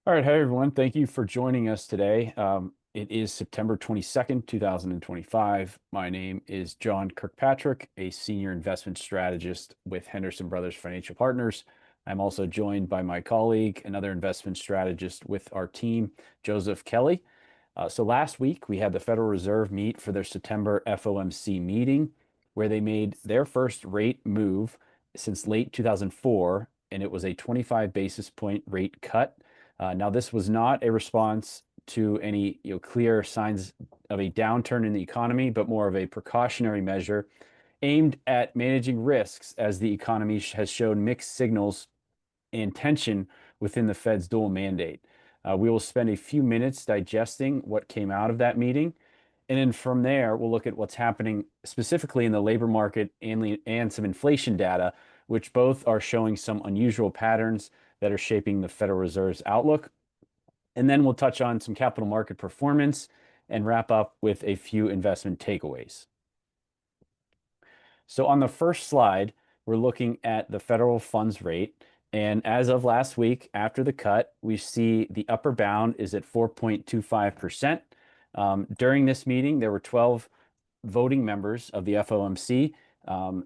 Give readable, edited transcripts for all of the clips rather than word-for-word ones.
All right, hi everyone. Thank you for joining us today. It is September 22nd, 2025. My name is John Kirkpatrick, a senior investment strategist with Henderson Brothers Financial Partners. I'm also joined by my colleague, another investment strategist with our team, Joseph Kelly. So last week we had the Federal Reserve meet for their September FOMC meeting, where they made their first rate move since late 2004, and it was a 25 basis point rate cut. Now, this was not a response to any clear signs of a downturn in the economy, but more of a precautionary measure aimed at managing risks as the economy has shown mixed signals and tension within the Fed's dual mandate. We will spend a few minutes digesting what came out of that meeting. And then from there, we'll look at what's happening specifically in the labor market and some inflation data, which both are showing some unusual patterns that are shaping the Federal Reserve's outlook. And then we'll touch on some capital market performance and wrap up with a few investment takeaways. So on the first slide, we're looking at the federal funds rate. And as of last week, after the cut, we see the upper bound is at 4.25%. During this meeting, there were 12 voting members of the FOMC.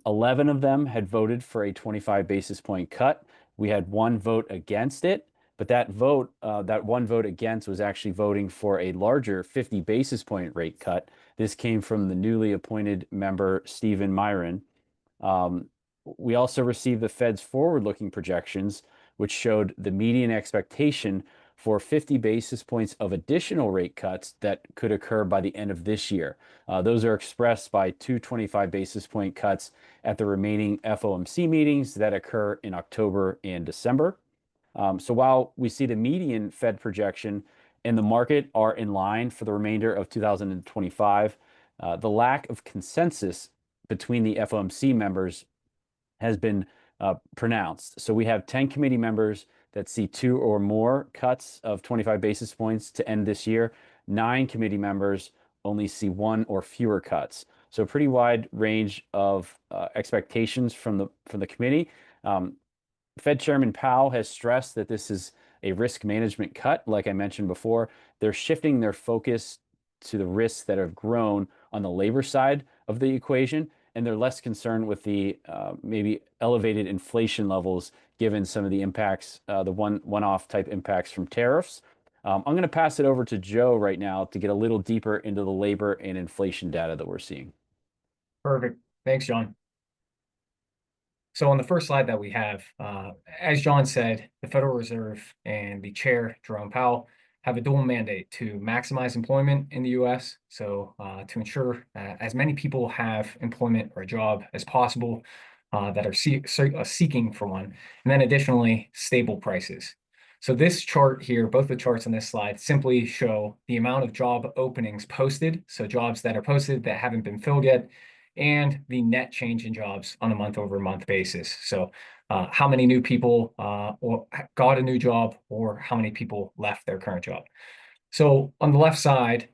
11 of them had voted for a 25 basis point cut. We had one vote against it, but that one vote against was actually voting for a larger 50 basis point rate cut. This came from the newly appointed member, Stephen Myron. We also received the Fed's forward-looking projections, which showed the median expectation for 50 basis points of additional rate cuts that could occur by the end of this year. Those are expressed by two 25 basis point cuts at the remaining FOMC meetings that occur in October and December. So while we see the median Fed projection and the market are in line for the remainder of 2025, the lack of consensus between the FOMC members has been pronounced. So we have 10 committee members that see two or more cuts of 25 basis points to end this year. 9 committee members only see one or fewer cuts. So a pretty wide range of expectations from the committee. Fed Chairman Powell has stressed that this is a risk management cut. Like I mentioned before, they're shifting their focus to the risks that have grown on the labor side of the equation, and they're less concerned with the maybe elevated inflation levels given some of the impacts, the one-off type impacts from tariffs. I'm going to pass it over to Joe right now to get a little deeper into the labor and inflation data that we're seeing. Perfect. Thanks, John. So on the first slide that we have, as John said, the Federal Reserve and the chair, Jerome Powell, have a dual mandate to maximize employment in the U.S. So to ensure as many people have employment or a job as possible that are seeking for one, and then additionally, stable prices. So this chart here, both the charts on this slide, simply show the amount of job openings posted, so jobs that are posted that haven't been filled yet, and the net change in jobs on a month-over-month basis. So how many new people got a new job or how many people left their current job. So on the left side,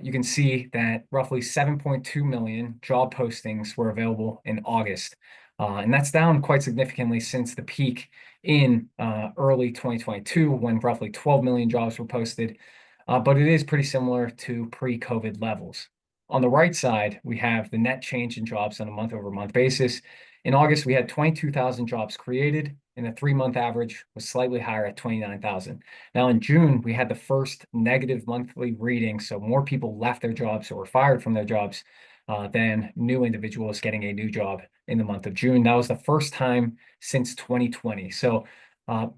you can see that roughly 7.2 million job postings were available in August. And that's down quite significantly since the peak in early 2022 when roughly 12 million jobs were posted. But it is pretty similar to pre-COVID levels. On the right side, we have the net change in jobs on a month-over-month basis. In August, we had 22,000 jobs created, and the 3-month average was slightly higher at 29,000. Now, in June, we had the first negative monthly reading, so more people left their jobs or were fired from their jobs than new individuals getting a new job in the month of June. That was the first time since 2020. So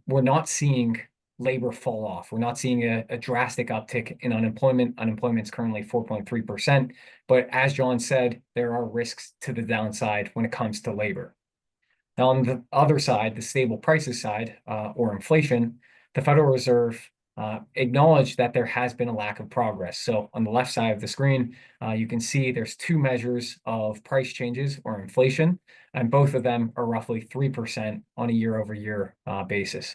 we're not seeing labor fall off. We're not seeing a drastic uptick in unemployment. Unemployment is currently 4.3%. But as John said, there are risks to the downside when it comes to labor. Now, on the other side, the stable prices side, or inflation, the Federal Reserve acknowledged that there has been a lack of progress. So on the left side of the screen, you can see there's 2 measures of price changes or inflation, and both of them are roughly 3% on a year-over-year basis.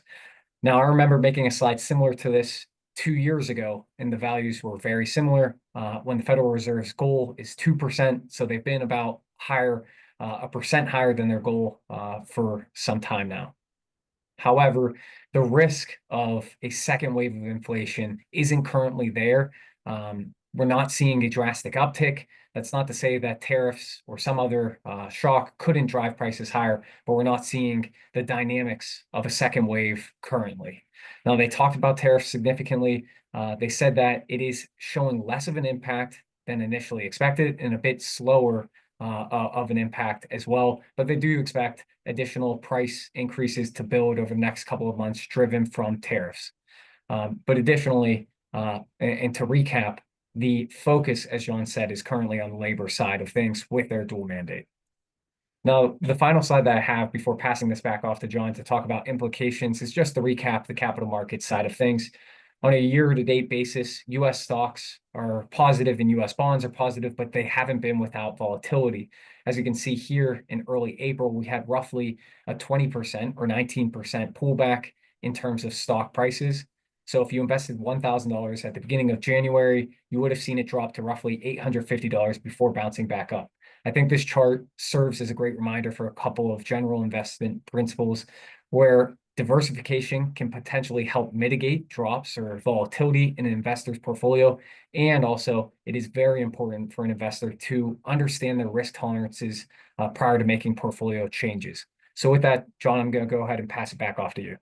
Now, I remember making a slide similar to this 2 years ago, and the values were very similar when the Federal Reserve's goal is 2%. So they've been about higher, a percent higher than their goal for some time now. However, the risk of a second wave of inflation isn't currently there. We're not seeing a drastic uptick. That's not to say that tariffs or some other shock couldn't drive prices higher, but we're not seeing the dynamics of a second wave currently. Now, they talked about tariffs significantly. They said that it is showing less of an impact than initially expected and a bit slower of an impact as well. But they do expect additional price increases to build over the next couple of months driven from tariffs. But additionally, and to recap, the focus, as John said, is currently on the labor side of things with their dual mandate. Now, the final slide that I have before passing this back off to John to talk about implications is just to recap the capital markets side of things. On a year-to-date basis, U.S. stocks are positive and U.S. bonds are positive, but they haven't been without volatility. As you can see here in early April, we had roughly a 20% or 19% pullback in terms of stock prices. So if you invested $1,000 at the beginning of January, you would have seen it drop to roughly $850 before bouncing back up. I think this chart serves as a great reminder for a couple of general investment principles where diversification can potentially help mitigate drops or volatility in an investor's portfolio. And also, it is very important for an investor to understand their risk tolerances prior to making portfolio changes. So with that, John, I'm going to go ahead and pass it back off to you.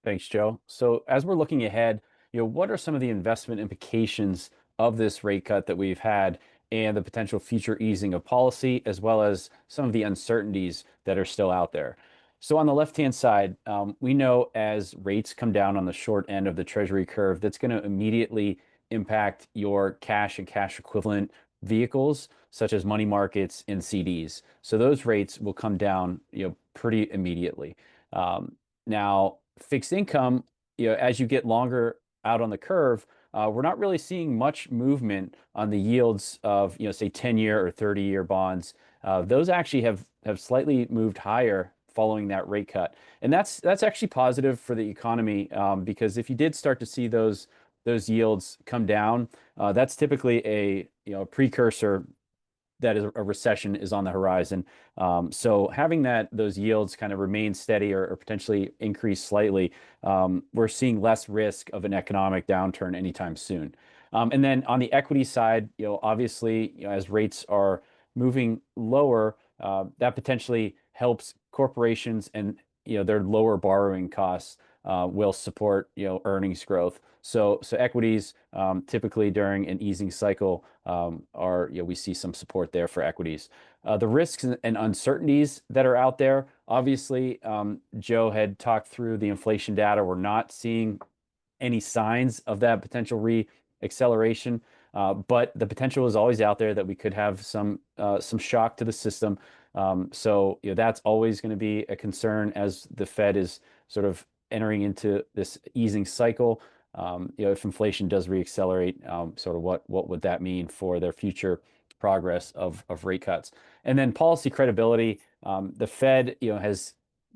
Thanks, Joe. So as we're looking ahead, what are some of the investment implications of this rate cut that we've had and the potential future easing of policy, as well as some of the uncertainties that are still out there? So on the left-hand side, we know as rates come down on the short end of the Treasury curve, that's going to immediately impact your cash and cash equivalent vehicles, such as money markets and CDs. So those rates will come down, pretty immediately. Now, fixed income, as you get longer out on the curve, we're not really seeing much movement on the yields of, say 10-year or 30-year bonds. Those actually have slightly moved higher following that rate cut. And that's actually positive for the economy because if you did start to see those yields come down, that's typically a precursor that is a recession is on the horizon. So having those yields kind of remain steady or potentially increase slightly, we're seeing less risk of an economic downturn anytime soon. And then on the equity side, obviously, as rates are moving lower, that potentially helps corporations and their lower borrowing costs will support earnings growth. So equities typically during an easing cycle we see some support there for equities. The risks and uncertainties that are out there, obviously, Joe had talked through the inflation data. We're not seeing any signs of that potential re-acceleration, but the potential is always out there that we could have some shock to the system. So that's always going to be a concern as the Fed is sort of entering into this easing cycle. If inflation does reaccelerate, sort of what would that mean for their future progress of rate cuts? And then policy credibility. The Fed, has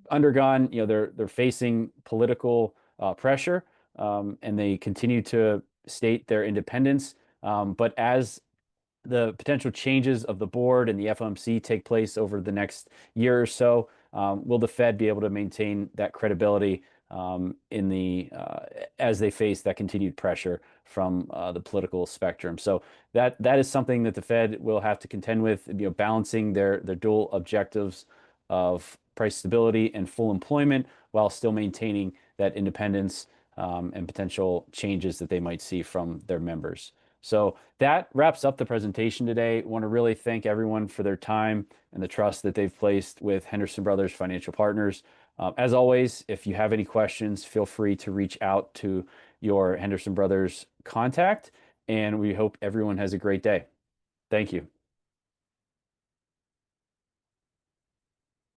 undergone, they're facing political pressure, and they continue to state their independence. But as the potential changes of the board and the FOMC take place over the next year or so, will the Fed be able to maintain that credibility as they face that continued pressure from the political spectrum? So that is something that the Fed will have to contend with, balancing their dual objectives of price stability and full employment while still maintaining that independence and potential changes that they might see from their members. So that wraps up the presentation today. I want to really thank everyone for their time and the trust that they've placed with Henderson Brothers Financial Partners. As always, if you have any questions, feel free to reach out to your Henderson Brothers contact, and we hope everyone has a great day. Thank you.